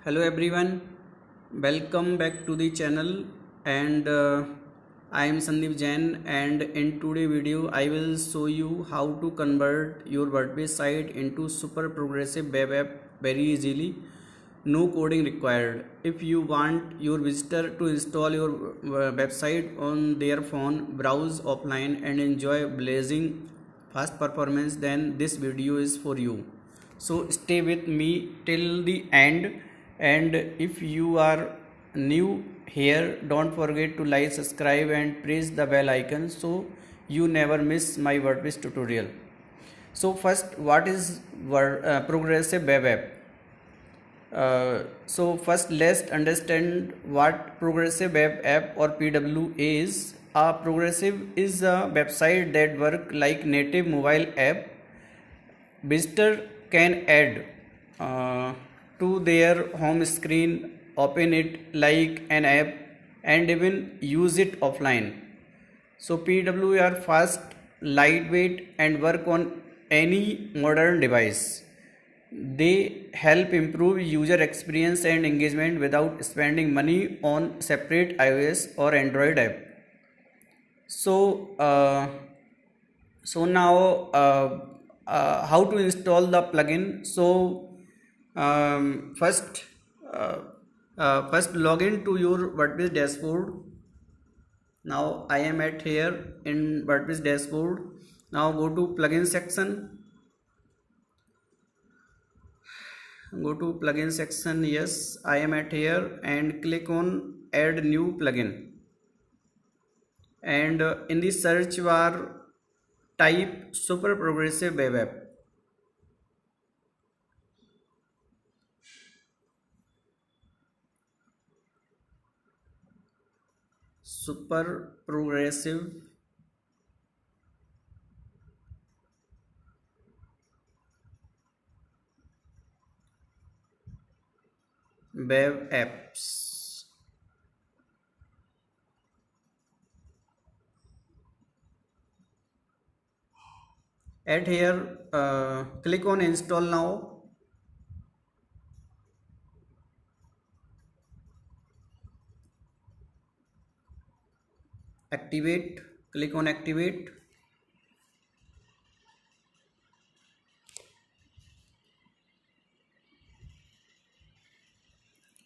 Hello everyone, welcome back to the channel and I am Sandeep Jain, and in today's video I will show you how to convert your WordPress site into super progressive web app very easily. No coding required. If you want your visitor to install your website on their phone, browse offline and enjoy blazing fast performance, then this video is for you. So stay with me till the end, and if you are new here, don't forget to like, subscribe and press the bell icon so you never miss my WordPress tutorial. So first, what is progressive web app? So first let's understand what progressive web app or PWA is. A progressive is a website that work like native mobile app. Visitor can add to their home screen, open it like an app, and even use it offline. So PWA are fast, lightweight, and work on any modern device. They help improve user experience and engagement without spending money on separate iOS or Android app. So, how to install the plugin? So, first, first log in to your WordPress dashboard. Now I am at here in WordPress dashboard. Now go to plugin section. Go to plugin section. Yes, I am at here and click on add new plugin. And in the search bar, type super progressive web app. Super progressive web apps. At here, click on install now. Activate. Click on activate.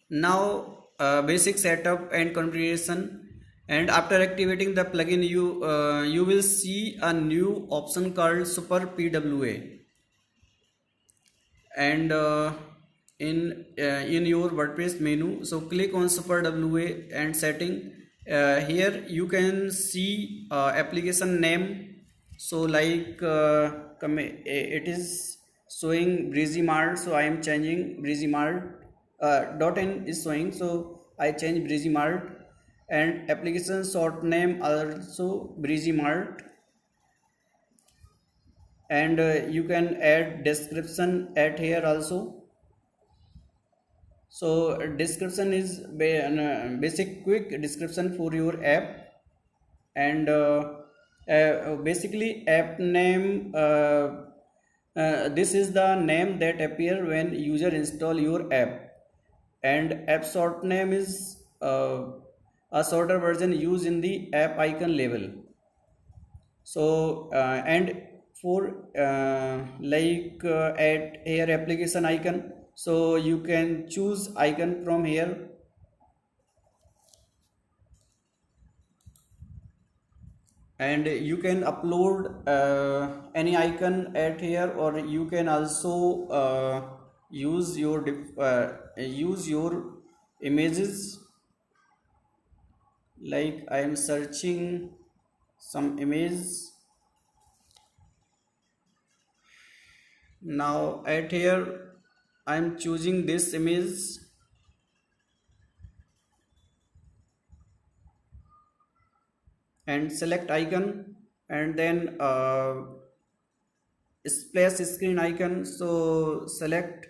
Now basic setup and configuration, and after activating the plugin you will see a new option called Super PWA, and in your WordPress menu, so click on Super WA and setting. Here you can see application name. So like it is showing Breezy Mart, so I am changing Breezy Mart. .in is showing, so I change Breezy Mart, and application short name also Breezy Mart, and you can add description at here also. So description is basic quick description for your app, and basically app name, this is the name that appear when user install your app, and app short name is a shorter version used in the app icon label. So and for at here application icon, so you can choose icon from here, and you can upload any icon at here, or you can also use your images. Like I am searching some image. Now at here I am choosing this image, and select icon, and then splash screen icon, so select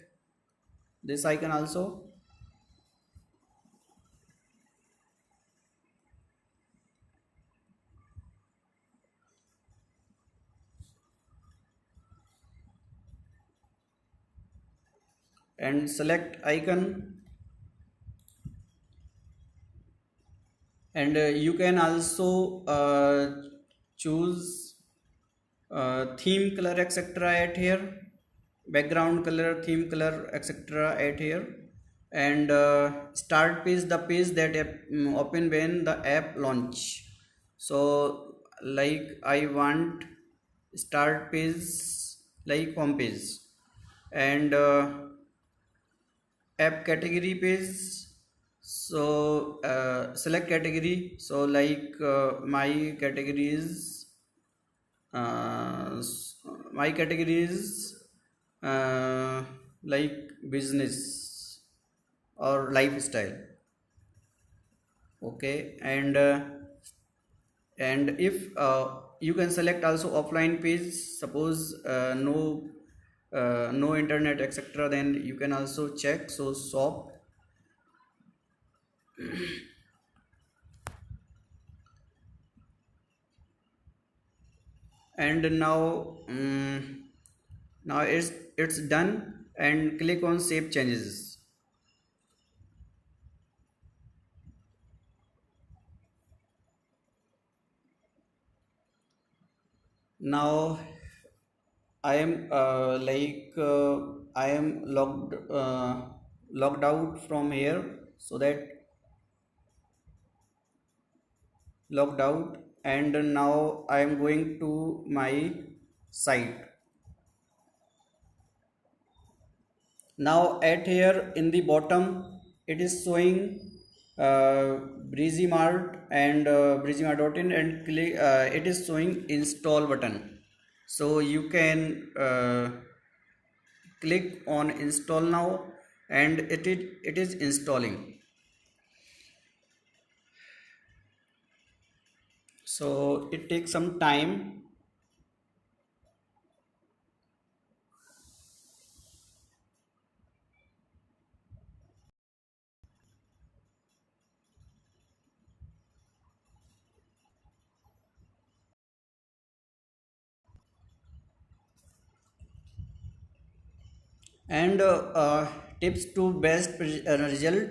this icon also, and select icon, and you can also choose theme color etc at here, background color, theme color etc at here, and start page, the page that open when the app launch. So like I want start page like home page, and app category page. So select category, so like my category is my category is like business or lifestyle. Okay, and if you can select also offline page, suppose no internet etc, then you can also check, so shop. And now now it's done, and click on save changes. Now I am I am logged out from here, so that logged out, and now I am going to my site. Now at here in the bottom it is showing breezy mart and breezymart.in, and click it is showing install button, so you can click on install now, and it is installing. So it takes some time. And tips to best result,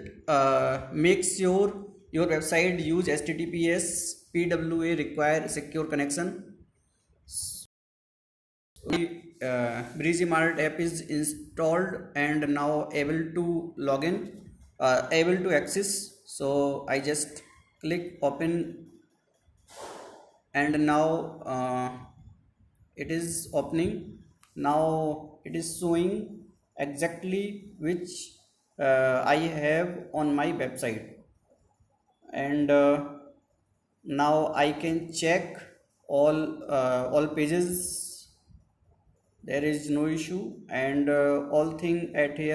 make sure your website use https pwa, require secure connection. Breezy Mart app is installed and now able to log in, able to access. So I just click open, and now it is opening. Now it is showing exactly which I have on my website, and now I can check all pages. There is no issue, and all thing at here